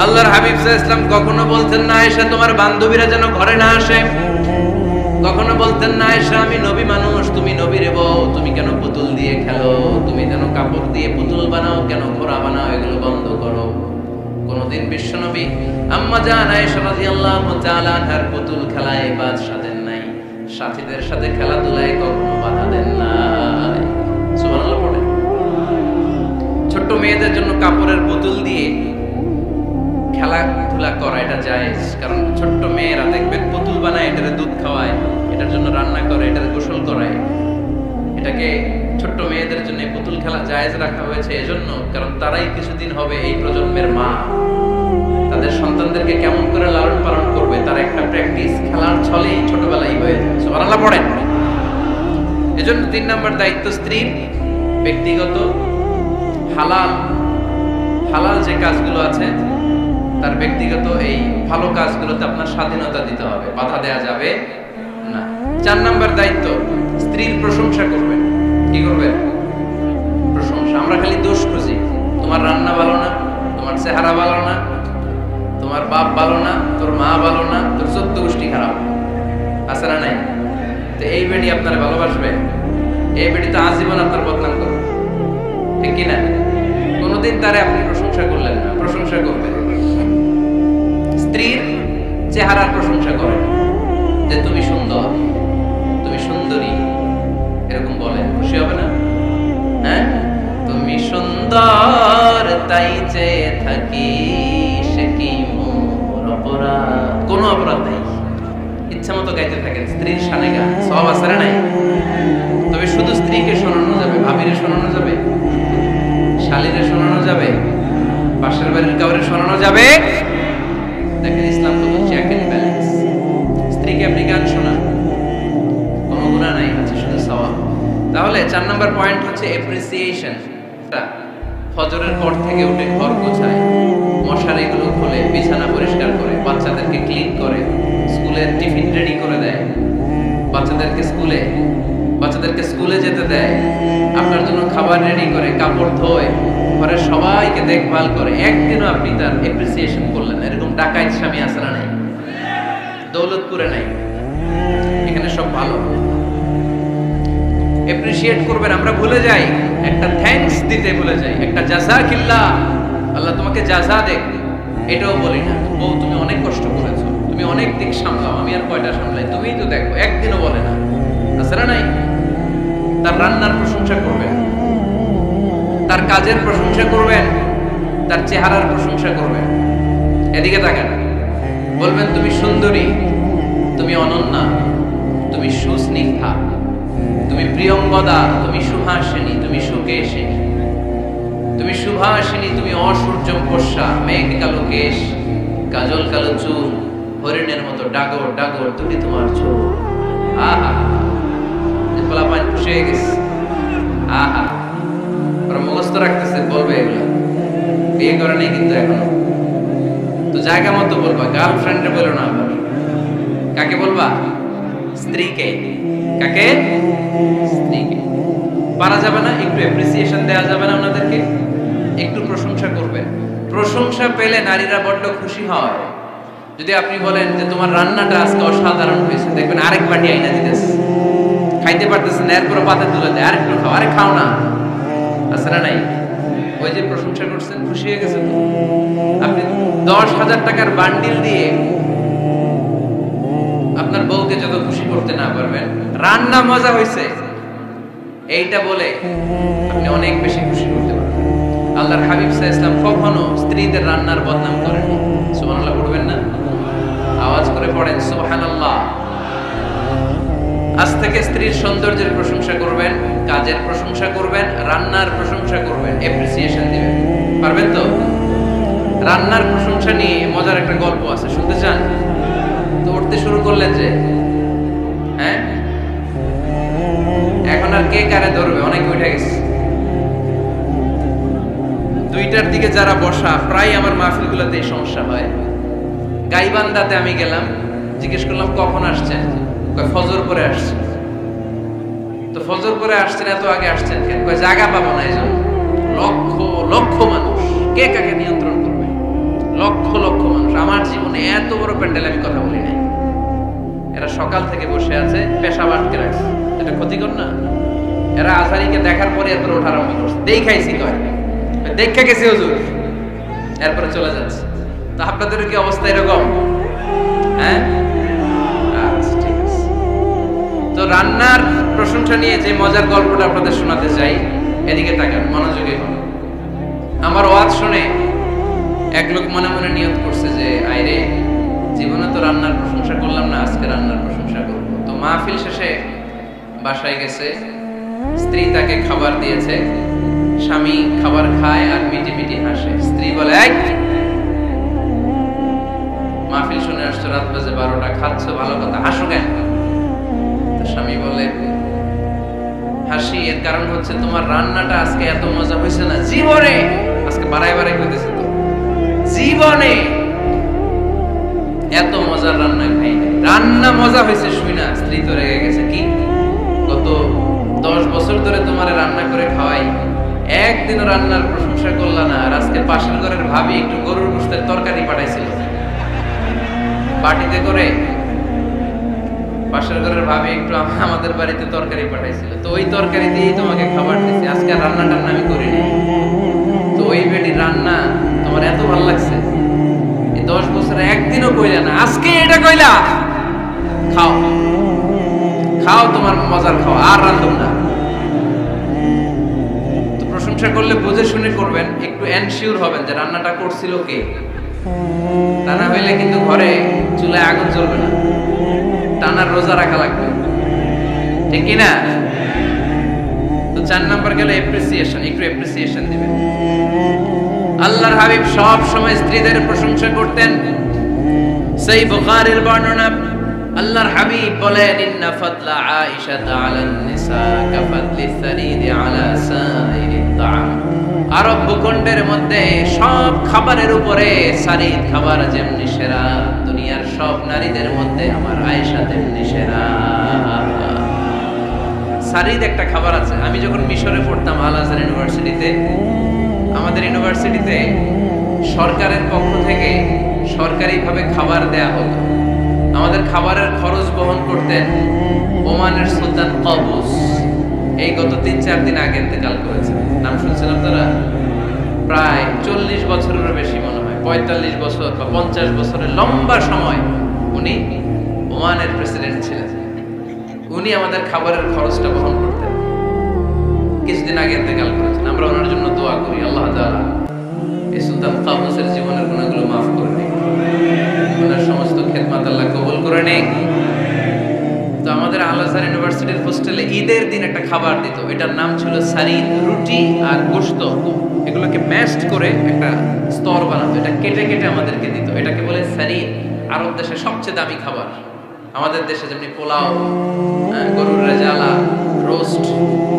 আল্লাহর হাবিব সাল্লাল্লাহু আলাইহি ওয়াসাল্লাম কখনো বলতেন না আয়েশা তোমার বান্ধবীরা যেন ঘরে না আসে, কখনো বলতেন না আয়েশা আমি নবী মানুষ, তুমি নবীর বউ, তুমি কেন পুতুল দিয়ে খেলো, তুমি কেন কাপড় দিয়ে পুতুল বানাও, কেন ঘোড়া বানাও, এগুলো বন্ধ করো। কোনদিন বিশ্বনবী আম্মা জান আয়েশা রাদিয়াল্লাহু তাআলা আনহার পুতুল খেলায় বাদ সাধেন নাই, সাথীদের সাথে খেলাধুলায় কখনো বাধা দেন নাই। সুবহানাল্লাহ পড়ে। ছোট্ট মেয়েদের জন্য কাপড়ের পুতুল দিয়ে খেলাধুলা করা এটা জায়েজ, কারণ ছোট্ট মেয়েরা দেখবেন পুতুল বানায়, এটারে দুধ খাওয়ায়, এটার জন্য রান্না করে, এটার গোসল করায়। এটাকে ছোট্ট মেয়েদের জন্য পুতুল খেলা জায়েজ রাখা হয়েছে এজন্য, কারণ তারাই কিছুদিন হবে এই প্রজন্মের মা। তাদের সন্তানদেরকে কেমন করে লালন পালন করবে তার একটা প্র্যাকটিস খেলার ছলেই ছোটবেলায় হয়ে যায়। সুবহানাল্লাহ পড়েন। এজন্য 3 নাম্বার দায়িত্ব স্ত্রীর ব্যক্তিগত হালাল যে কাজগুলো আছে, তার ব্যক্তিগত এই ভালো কাজগুলোতে আপনার স্বাধীনতা দিতে হবে, বাধা দেয়া যাবে না। 4 নাম্বার দায়িত্ব স্ত্রীর প্রশংসা করবেন। কি করবেন? প্রশংসা। আমরা খালি দোষ খুঁজি, তোমার রান্না ভালো না, তোমার চেহারা ভালো না, তোমার বাপ ভালো না, তোর মা ভালো না, তোর 14 গোষ্ঠী খারাপ, আছে না নাই? তো এই বেডি আপনার ভালোবাসবে? এই বেডি তো আজীবন আপনার বদনাম করবে, ঠিক কিনা? কোনোদিন তারে আপনি প্রশংসা করলেন না, প্রশংসা করবেন। স্ত্রীর চেহারার প্রশংসা করেন, যে তুমি সুন্দর, তুমি সুন্দরী, এরকম বলেন, খুশি হবে না? হ্যাঁ, তুমি সুন্দর তাই চেয়ে থাকি, সে কি মোর অপরাধ? কোনো অপরাধ নেই, ইচ্ছা মতো গাইতে থাকেন স্ত্রীর শানে গান, সব আছে না নাই? তবে শুধু স্ত্রীকে শোনানো যাবে, ভাবিরে শোনানো যাবে, শালীরে শোনানো যাবে, পাশের বাড়ির কাউরে শোনানো যাবে? দেখেন ইসলাম তো বলছে চেক এন্ড ব্যালেন্স। স্ত্রীকে আপনি গান শোনান, কোনো গুনাহ নাই, হচ্ছে শুধু সওয়াব। তাহলে 4 নাম্বার পয়েন্ট হচ্ছে এপ্রিসিয়েশন। ফজরের পর থেকে উঠে ঘর গোছায়, মশারিগুলো খুলে, বিছানা পরিষ্কার করে, বাচ্চাদেরকে ক্লিন করে, স্কুলের টিফিন রেডি করে দেয়, বাচ্চাদেরকে স্কুলে যেতে দেয়, আপনার জন্য খাবার রেডি করে, কাপড় ধোয়, ঘরের সবাইকে দেখভাল করে। একদিনও আপনি তার এপ্রিসিয়েশন করলেন না। এরকম ডাকাইত স্বামী আছে না নাই? দৌলতপুরে নাই, এখানে সব ভালো। এপ্রিশিয়েট করবেন। আমরা ভুলে যাই, একটা থ্যাঙ্কস দিতে ভুলে যাই, একটা জাযাকিল্লাহ, আল্লাহ তোমাকে জাযা দেখ, এটাও বলি না। বউ তুমি অনেক কষ্ট করেছো, তুমি অনেক দিক সামলাও, আমি আর কয়টা সামলাই, তুমিই তো দেখো, একদিনও বলে না, আছে না নাই? তার রান্নার প্রশংসা করবেন, তার কাজের প্রশংসা করবেন, তার চেহারার প্রশংসা করবেন। এদিকে তাকান, বলবেন তুমি সুন্দরী, তুমি অনন্যা, তুমি সুস্নিগ্ধা, তুমি প্রিয়ঙ্গদা, তুমি সুহাসিনী, তুমি সুকেশিনী, তুমি সুভাষিনী, তুমি অসূর্যম পোষা, মেঘ কালো কেশ, কাজল কালো চুল, হরিণের মতো ডাগর ডাগর দুটি তোমার চোখ। আহা, পোলাপান খুশি হয়ে গেছে। আহা, ওরা মুখস্থ রাখতেছে, বলবে এগুলো, বিয়ে করে নেই কিন্তু এখনো। তো জায়গা মতো বলবা, গার্লফ্রেন্ডে বলো না। আবার কাকে বলবা? স্ত্রীকে। কাকে? স্ত্রীকে। পারা যাবে না? একটু অ্যাপ্রিসিয়েশন দেওয়া যাবে না ওনাদেরকে? একটু প্রশংসা করবেন। প্রশংসা পেলে নারীরা বড্ড খুশি হয়। যদি আপনি বলেন যে তোমার রান্নাটা আজকে অসাধারণ হয়েছে, দেখবেন আরেক বাটি আইনা দিতেছে, খাইতে পারতেছে না, এরপর পাতে তুলে দেয়, আরেকটু খাও, আরে খাও না, আছে না নাই? ওই যে প্রশংসা করছেন, খুশি হয়ে গেছে তো। আপনি 10,000 টাকার বান্ডিল দিয়ে আপনার বউকে যত খুশি করতে না পারবেন, রান্না মজা হয়েছে এইটা বলে আপনি অনেক বেশি খুশি করতে পারবেন। আল্লাহর হাবিব সাল্লাল্লাহু আলাইহি ওয়াসাল্লাম কখনো স্ত্রীদের রান্নার বদনাম করেননি। সুবহানাল্লাহ পড়বেন না? আওয়াজ করে পড়েন সুবহানাল্লাহ। আজ থেকে স্ত্রীর সৌন্দর্যের প্রশংসা করবেন, কাজের প্রশংসা করবেন, রান্নার প্রশংসা করবেন, এপ্রিসিয়েশন দিবেন। পারবেন তো? রান্নার প্রশংসা নিয়ে মজার একটা গল্প আছে, শুনতে চান? তো উঠতে শুরু করলেন যে, হ্যাঁ, এখন আর কে কারে ধরবে? অনেক উঠে গেছে। 2টার দিকে যারা বসা, প্রায় আমার মাহফিলগুলোতে এই সমস্যা হয়। গাইবান্ধাতে আমি গেলাম, জিজ্ঞেস করলাম কখন আসছেন? ফজর পরে আসছেন। তো ফজর পরে আসছেন, এত আগে আসছেন কেন? জায়গা পাবো না, এই জন্য। লক্ষ লক্ষ মানুষ, কে কাকে নিয়ন্ত্রণ করবে? লক্ষ লক্ষ মানুষ। আমার জীবনে এত বড় প্যান্ডেল আমি কথা বলি নাই। এরা সকাল থেকে বসে আছে, পেশাব আটকে রাখছে, এটা ক্ষতিকর না? এরা আজহারিকে দেখার পরে এরপর ওঠা আরম্ভ করছে, দেখাইছি কয়, দেখে গেছি হুজুর, এরপরে চলে যাচ্ছে। তো আপনাদের কি অবস্থা এরকম? হ্যাঁ, আচ্ছা ঠিক আছে। তো রান্নার প্রশংসা নিয়ে যে মজার গল্পটা আপনাদের শোনাতে চাই, এদিকে তাকান, মনোযোগী হন। আমার ওয়াজ শুনে এক লোক মনে মনে নিয়ত করছে যে আইরে, জীবনে তো রান্নার প্রশংসা করলাম না, আজকে রান্নার প্রশংসা করব। তো মাহফিল শেষে বাসায় গেছে, স্ত্রী তাকে খাবার দিয়েছে, স্বামী খাবার খায় আর মিটি মিটি হাসে। স্ত্রী বলে, এই মাহফিল শুনে আসছো, রাত বাজে 12টা, খাচ্ছ ভালো কথা, হাসো কেন? তো স্বামী বলে, হাসি এর কারণ হচ্ছে তোমার রান্নাটা আজকে এত মজা হয়েছে না জীবনে, আজকে বাড়াই বাড়াই কইতেছে তো, জীবনে এত মজার রান্না খাই নাই। রান্না মজা হয়েছে শুই না। স্ত্রী তো রেগে গেছে, কি গত 10 বছর ধরে তোমারে রান্না করে খাওয়াই, একদিনও রান্নার প্রশংসা করলা না। আর আজকে পাশের ঘরের ভাবি একটু গরুর গোশতের তরকারি পাঠাইছিল বাটিতে করে, পাশের ঘরের ভাবি একটু আমাদের বাড়িতে তরকারি পাঠাইছিল, তো ওই তরকারি দিয়েই তোমাকে খাবার দিছি। আজকে রান্না টান্না আমি করিনি, তো ওই বেটি রান্না তোমার এত ভালো লাগছে, এই 10 বছরে একদিনও কইলা না, আজকে এটা কইলা। খাও খাও, তোমার মজার খাও, আর রান্ধুম না। তো প্রশংসা করলে বুঝে শুনে করবেন, একটু এনশিওর হবেন যে রান্নাটা করছিল কে। তা না হইলে কিন্তু ঘরে চুলায় আগুন জ্বলবে না, টানার রোজা রাখা লাগবে, ঠিক কিনা? তো 4 নাম্বার গেল এপ্রিসিয়েশন, একটু এপ্রিসিয়েশন দিবেন। আল্লাহর হাবিব সব সময় স্ত্রীদের প্রশংসা করতেন। সেই বুখারীর বর্ণনা, আল্লাহর হাবিব বলেন, ইন্না ফাদলা আয়েশা আলান নিসা কাফাদলি সারিদি আলা সাইরিত তাআম। আরব ভূখণ্ডের মধ্যে সব খাবারের উপরে সারিদ খাবার যেমনি সেরা, দুনিয়ার সব নারীদের মধ্যে আমার আয়েশা তেমনি সেরা। সারিদ একটা খাবার আছে। আমি যখন মিশরে পড়তাম আল আজহার ইউনিভার্সিটিতে, আমাদের ইউনিভার্সিটিতে সরকারের পক্ষ থেকে সরকারিভাবে খাবার দেয়া হতো। আমাদের খাবারের খরচ বহন করতেন ওমানের সুলতান কাবুস। এই গত 3-4 দিন আগে ইন্তেকাল করেছেন। নাম শুনছেন আপনারা? প্রায় 40 বছরেরও বেশি মনে হয়, 45 বছর বা 50 বছরের লম্বা সময় উনি ওমানের প্রেসিডেন্ট ছিলেন। উনি আমাদের খাবারের খরচটা বহন করতেন। কিছুদিন আগে ইন্তেকাল করেছেন। আমরা ওনার জন্য দোয়া করি, আল্লাহ তাআলা এই সুলতান কাবুসের জীবনের গুনাহগুলো মাফ করে দিন, ওনার সমস্ত খেদমত আল্লাহ কবুল করে নিন। তো আমাদের আল আজহার ইউনিভার্সিটির হোস্টেলে ঈদের দিন একটা খাবার দিত, এটার নাম ছিল সারিদ। রুটি আর গোশত এগুলোকে ম্যাশড করে একটা স্তর বানাতো, এটা কেটে কেটে আমাদেরকে দিত, এটাকে বলে সারিদ। আরব দেশে সবচেয়ে দামি খাবার। আমাদের দেশে যেমনি পোলাও, গরুর রেজালা, রোস্ট,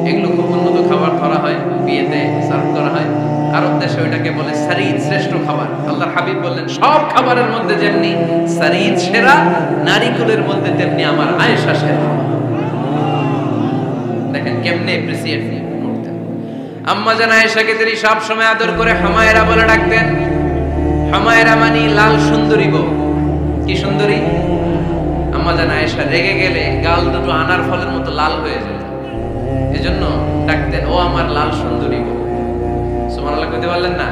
এগুলো খুব উন্নত খাবার ধরা হয়, বিয়েতে সার্ভ করা হয়। আরব দেশে ওইটাকে বলে সারিদ, শ্রেষ্ঠ খাবার। আল্লাহর হাবিব বললেন, সব খাবারের মধ্যে যেমনি সারিদ সেরা, নারীকুলের মধ্যে তেমনি আমার আয়েশা সেরা। দেখেন কেমনে এপ্রিসিয়েট করতেন। আম্মা জান আয়েশাকে তিনি সব সময় আদর করে হামায়রা বলে ডাকতেন। হামায়রা মানে লাল সুন্দরী বউ। কি সুন্দরী? আম্মা জান আয়েশা রেগে গেলে গাল দুটো আনার ফলের মতো লাল হয়ে যেত, এজন্য ডাকতেন, ও আমার লাল সুন্দরী বউ। সুবহানাল্লাহ কইতে পারলেন না?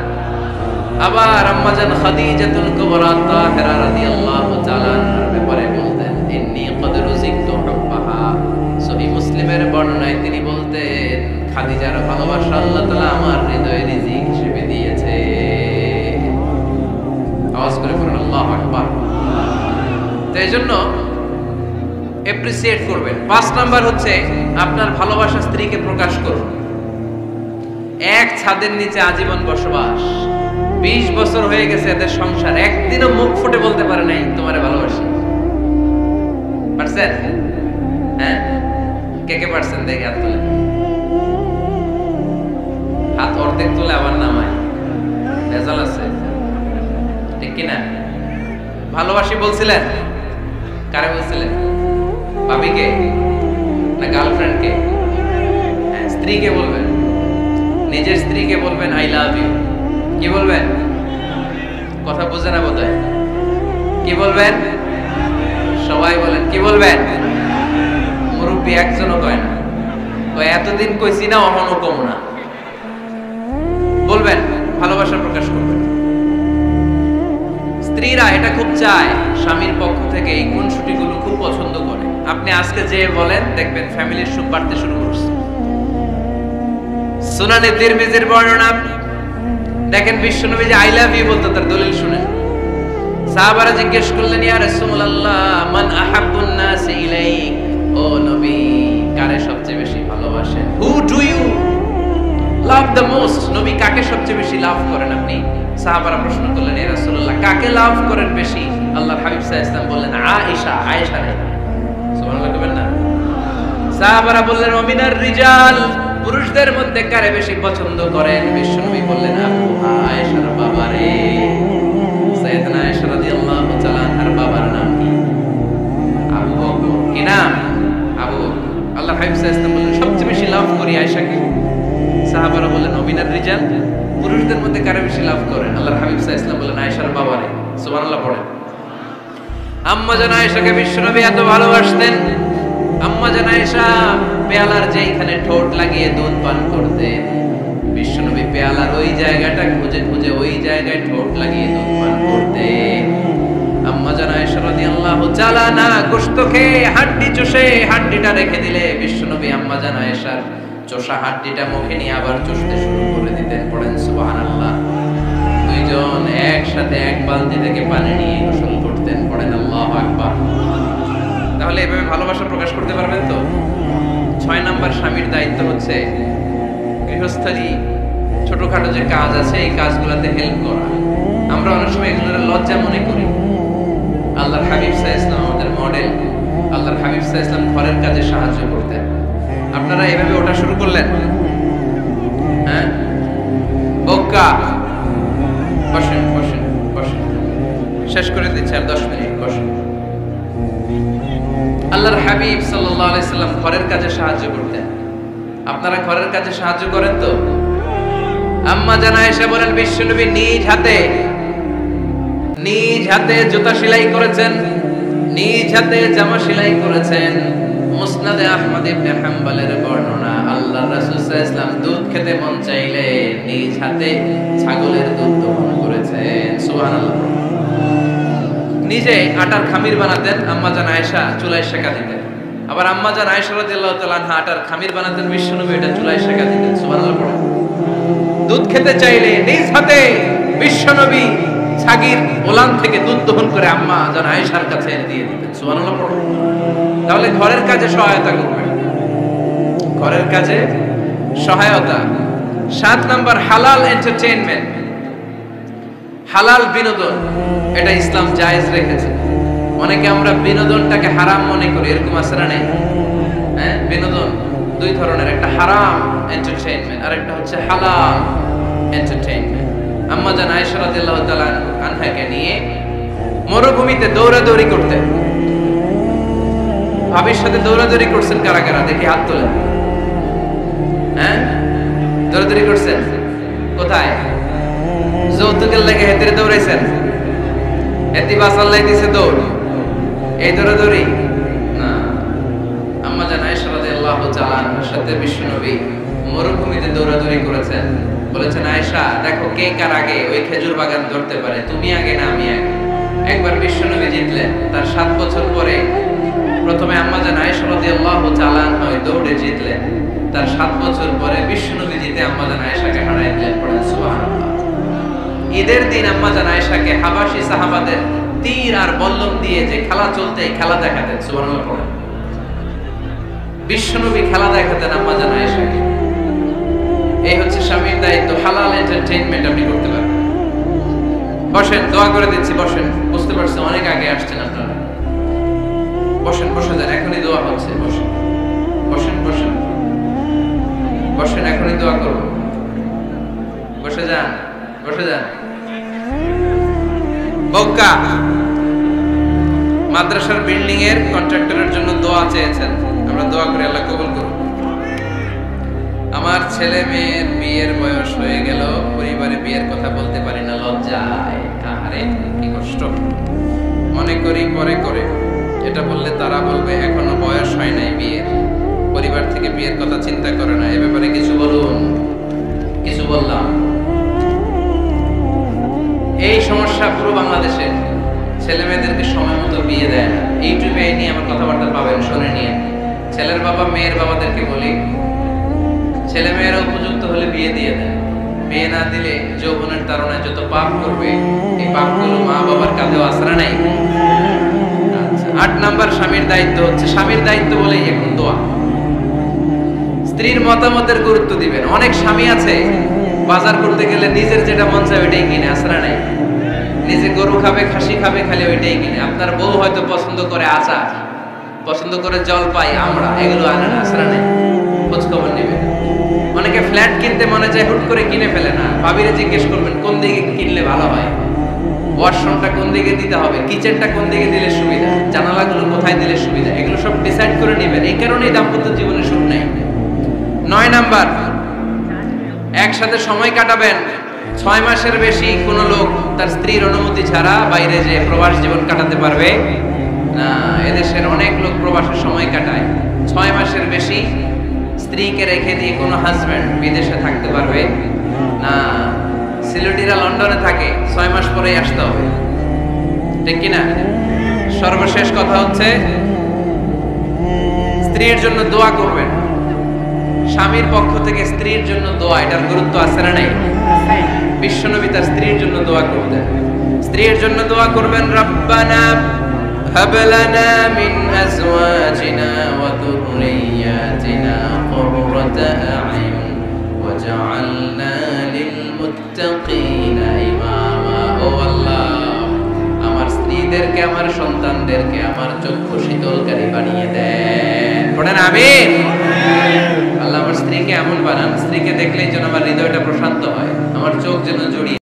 আবার আম্মা জান খাদিজাতুল কুবরা তাহিরা রাদিয়াল্লাহু তাআলা আনহার ব্যাপারে বলতেন, ইন্নী ক্বাদ রুজিকতু হুব্বাহা। সহিহ মুসলিমের বর্ণনায় তিনি বলতেন, খাদিজার ভালোবাসা আল্লাহ তাআলা আমার হৃদয়ে রিজিক হিসেবে দিয়েছে। আওয়াজ করে বলুন আল্লাহু আকবার। তো এইজন্য এপ্রিসিয়েট করবেন। 5 নাম্বার হচ্ছে আপনার ভালোবাসা স্ত্রীকে প্রকাশ করুন। এক ছাদের নিচে আজীবন বসবাস, 20 বছর হয়ে গেছে এদের সংসার, একদিনও মুখ ফুটে বলতে পারে নাই তোমারে ভালোবাসি। পারছেন? হ্যাঁ, কে কে পারছেন? দেখে হাত তুলে। হাত অর্ধেক তুলে আবার নামায়, ভেজাল আছে, ঠিক কিনা? ভালোবাসি বলছিলেন? কারে বলছিলেন? ভাবিকে না গার্লফ্রেন্ডকে? স্ত্রীকে বলবেন, নিজের স্ত্রীকে বলবেন আই লাভ ইউ। কি বলবেন? কথা বুঝে না বোধহয়। কি বলবেন? সবাই বলেন, কি বলবেন? মুরব্বী একজনও কয় না, কয় এতদিন কইছি না, অহনো কম না। বলবেন, ভালোবাসা প্রকাশ করবেন। স্ত্রীরা এটা খুব চায়, স্বামীর পক্ষ থেকে এই গুণসুটিগুলো খুব পছন্দ করে। আপনি আজকে যে বলেন, দেখবেন ফ্যামিলির সুখ বাড়তে শুরু করছে। সুনানে তিরমিজির বর্ণনা, দেখেন বিশ্বনবী যে আই লাভ ইউ বলতো, তার দলিল শুনেন। সাহাবারা জিজ্ঞেস করলেন, ইয়া রাসূলুল্লাহ, মান আহাব্বুন নাস ইলাইক, ও নবী, কারে সবচেয়ে বেশি ভালোবাসেন? Who do you love the most? নবী কাকে সবচেয়ে বেশি লাভ করেন আপনি? সাহাবারা প্রশ্ন করলেন, ইয়া রাসূলুল্লাহ, কাকে লাভ করেন বেশি? আল্লাহর হাবিব সাল্লাল্লাহু আলাইহি ওয়াসাল্লাম বললেন, আয়েশা, আয়েশা রে। সুবহানাল্লাহ বলবেন না? সাহাবারা বললেন, ওমিনার রিজাল, পুরুষদের মধ্যে কারে বেশি পছন্দ করেন? বিশ্বনবী বললেন, আবু আয়েশার বাবা রে। সাইয়েদনা আয়েশা রাদিয়াল্লাহু তাআলা আনহার বাবার নাম কি? আবু বকর। কি নাম? আবু বকর। আল্লাহর হাবিব সাল্লাল্লাহু আলাইহি ওয়াসাল্লাম বললেন সবচেয়ে বেশি লাভ করি আয়েশাকে। সাহাবারা বললেন নবীনার রিজাল, পুরুষদের মধ্যে কারে বেশি লাভ করেন? আল্লাহর হাবিব সাল্লাল্লাহু আলাইহি ওয়াসাল্লাম বললেন আয়েশার বাবারে। সুবহানাল্লাহ পড়েন। আম্মা জান আয়েশাকে বিশ্বনবী এত ভালোবাসতেন, আম্মা জান আয়েশা পেয়ালার যেখানে ঠোঁট লাগিয়ে দুধ পান করতেন, বিশ্বনবী পেয়ালার ওই জায়গাটা খুঁজে খুঁজে ওই জায়গায় ঠোঁট লাগিয়ে দুধ পান করতেন। আম্মা জান আয়েশা রাদিয়াল্লাহু তাআলা না গোশত খেয়ে হাড্ডি চষে হাড্ডিটা রেখে দিলে বিশ্বনবী আম্মা জান আয়েশার চষা হাড্ডিটা মুখে নিয়ে আবার চষতে শুরু করে দিতেন। পড়েন সুবহানাল্লাহ। দুইজন একসাথে এক বালতি থেকে পানি নিয়ে গোসল করতেন। পড়েন আল্লাহু আকবার। তাহলে এভাবে ভালোবাসা প্রকাশ করতে পারবেন তো? 6 নাম্বার স্বামীর দায়িত্ব হচ্ছে গৃহস্থলী ছোটখাটো যে কাজ আছে এই কাজগুলোতে হেল্প করা। আমরা অনেক সময় এগুলোর লজ্জা মনে করি। আল্লাহর হাবিব সাল্লাল্লাহু আলাইহি ওয়াসাল্লাম আমাদের মডেল। আল্লাহর হাবিব সাল্লাল্লাহু আলাইহি ওয়াসাল্লাম ঘরের কাজে সাহায্য করতেন। আপনারা এভাবে ওটা শুরু করলেন? হ্যাঁ, বোকা বসেন বসেন বসেন, শেষ করে দিচ্ছি আর 10 মিনিট, বসেন। আল্লাহর হাবিব সাল্লাল্লাহু আলাইহি ওয়াসাল্লাম ঘরের কাজে সাহায্য করতেন। আপনারা ঘরের কাজে সাহায্য করেন তো? আম্মা জান আয়েশা বলেন বিশ্বনবী নিজ হাতে জুতা সেলাই করেছেন, নিজ হাতে জামা সেলাই করেছেন। মুসনাদে আহমদ ইবনে হাম্বলের বর্ণনা, আল্লাহর রাসূল সাল্লাল্লাহু আলাইহি ওয়াসাল্লাম দুধ খেতে মন চাইলে নিজ হাতে ছাগলের দুধ দহন করেছেন। সুবহানাল্লাহ। নিজে আটার খামির বানাতেন, আম্মা জান আয়েশা চুলায় সেকা দিতেন। আবার আম্মা জান আয়েশা রাদিয়াল্লাহু তাআলা আনহা আটার খামির বানাতেন, বিশ্বনবী এটা চুলায় সেকা দিতেন। সুবহানাল্লাহ পড়েন। দুধ খেতে চাইলে নিজ হাতে বিশ্বনবী ছাগির ওলান থেকে দুধ দহন করে আম্মা জান আয়েশার কাছে এনে দিয়ে দিতেন। সুবহানাল্লাহ পড়েন। তাহলে ঘরের কাজে সহায়তা করবেন, ঘরের কাজে সহায়তা। 7 নাম্বার হালাল এন্টারটেইনমেন্ট, হালাল বিনোদন, এটা ইসলাম জায়েজ রেখেছে। অনেকে আমরা বিনোদনটাকে হারাম মনে করি, এরকম আছে না নেই? হ্যাঁ, বিনোদন দুই ধরনের, একটা হারাম এন্টারটেইনমেন্ট আর একটা হচ্ছে হালাল এন্টারটেইনমেন্ট। আম্মা জান আয়েশা রাদিয়াল্লাহু তাআলা আনহাকে নিয়ে মরুভূমিতে দৌড়াদৌড়ি করতেন। ভাবির সাথে দৌড়াদৌড়ি করছেন কারা কারা? দেখি হাত তোলেন। হ্যাঁ, দৌড়াদৌড়ি করছেন কোথায়? যৌতুকের লেগে হেতেরে দৌড়াইছেন? এতি বাসাল্লাই দিছে দৌড়, এই দৌড়াদৌড়ি না। আম্মা জান আয়েশা রাদিয়াল্লাহু তাআলা আনহার সাথে বিশ্বনবী মরুভূমিতে দৌড়াদৌড়ি করেছেন। বলেছেন আয়েশা দেখো কে কার আগে ওই খেজুর বাগান ধরতে পারে, তুমি আগে না আমি আগে। একবার বিশ্বনবী জিতলেন, তার 7 বছর পরে প্রথমে আম্মা জান আয়েশা রাদিয়াল্লাহু তাআলা আনহা দৌড়ে জিতলেন, তার 7 বছর পরে বিশ্বনবী জিতে আম্মা জান আয়েশাকে হারায় দিলেন। পড়েন সুবহানাল্লাহ। ঈদের দিন আম্মা জান আয়েশাকে হাবাসী সাহাবাদের তীর আর বল্লম দিয়ে যে খেলা চলতে খেলা দেখাতেন। সুবহানাল্লাহ পড়েন। বিশ্বনবী খেলা দেখাতেন আম্মা জান আয়েশাকে। এই হচ্ছে স্বামীর দায়িত্ব, হালাল এন্টারটেইনমেন্ট আপনি করতে পারবেন। বসেন, দোয়া করে দিচ্ছি, বসেন। বুঝতে পারছেন অনেক আগে আসছেন আপনারা। বসেন, বসে যান, এখনই দোয়া হচ্ছে। বসেন বসেন বসেন বসেন, এখনই দোয়া করব। বসে যান, বসে যান। বক্কা মাদ্রাসার বিল্ডিং এর কন্ট্রাক্টরের জন্য দোয়া চেয়েছেন, আমরা দোয়া করে আল্লাহ কবুল করুন। আমার ছেলে মেয়ের বিয়ের বয়স হয়ে গেল, পরিবারে বিয়ের কথা বলতে পারি না, লজ্জায়। আরে কি কষ্ট, মনে করি পরে করে। এটা বললে তারা বলবে এখনো বয়স হয় নাই বিয়ের, পরিবার থেকে বিয়ের কথা চিন্তা করে না। এ ব্যাপারে কিছু বলুন। কিছু বললাম। এই সমস্যা পুরো বাংলাদেশে, ছেলে মেয়েদেরকে সময় মতো বিয়ে দেয় না। ইউটিউবে এই নিয়ে আমার কথাবার্তা পাবেন, শুনে নিয়ে। ছেলের বাবা মেয়ের বাবাদেরকে বলি, ছেলে মেয়েরা উপযুক্ত হলে বিয়ে দিয়ে দেন। বিয়ে না দিলে যৌবনের তাড়নায় যত পাপ করবে, এই পাপগুলো মা বাবার কাঁধেও আশ্রা নাই। 8 নাম্বার স্বামীর দায়িত্ব হচ্ছে, স্বামীর দায়িত্ব বলেই এখন দোয়া। স্ত্রীর মতামতের গুরুত্ব দিবেন। অনেক স্বামী আছে বাজার করতে গেলে নিজের যেটা মন চায় ওইটাই কিনে, আশ্রা নাই। নিজে গরু খাবে, খাসি খাবে, খালি ওইটাই কিনে। আপনার বউ হয়তো পছন্দ করে আচার, পছন্দ করে জলপাই, আমরা এগুলো আনে না, আশ্রা নাই। খোঁজ খবর নেবেন। অনেকে ফ্ল্যাট কিনতে মনে চায়, হুট করে কিনে ফেলে না। ভাবিরে জিজ্ঞেস করবেন কোন দিকে কিনলে ভালো হয়। ওয়াশরুমটা কোন দিকে দিতে হবে, কিচেনটা কোন দিকে দিলে সুবিধা, জানালাগুলো কোথায় দিলে সুবিধা, এগুলো সব ডিসাইড করে নেবেন। এই কারণেই দাম্পত্য জীবনে সুখ নাই। 9 নাম্বার, একসাথে সময় কাটাবেন। 6 মাসের বেশি কোন লোক তার স্ত্রীর অনুমতি ছাড়া বাইরে যে প্রবাস জীবন কাটাতে পারবে না। এদেশের অনেক লোক প্রবাসে সময় কাটায়। 6 মাসের বেশি স্ত্রীকে রেখে দিয়ে কোনো হাজবেন্ড বিদেশে থাকতে পারবে না। সিলেটিরা লন্ডনে থাকে, 6 মাস পরেই আসতে হবে, ঠিক কিনা? সর্বশেষ কথা হচ্ছে, স্ত্রীর জন্য দোয়া করবেন। স্বামীর পক্ষ থেকে স্ত্রীর জন্য দোয়া, এটার গুরুত্ব আছে না নাই? বিশ্বনবী তার স্ত্রীর জন্য দোয়া করতেন। স্ত্রীর জন্য দোয়া করবেন, রব্বানা হাব লানা মিন আজওয়াজিনা ওয়া যুররিয়াতিনা কুররাতা আ'য়ুন ওয়াজআলনা লিল মুত্তাকিনা ইমামা। ও আল্লাহ, আমার স্ত্রীদেরকে, আমার সন্তানদেরকে আমার চক্ষু শীতলকারী বানিয়ে দেন। পড়েন আমিন। আল্লাহ আমার স্ত্রীকে এমন বানান, স্ত্রীকে দেখলেই যেন আমার হৃদয়টা প্রশান্ত হয়, আমার চোখ যেন জড়িয়ে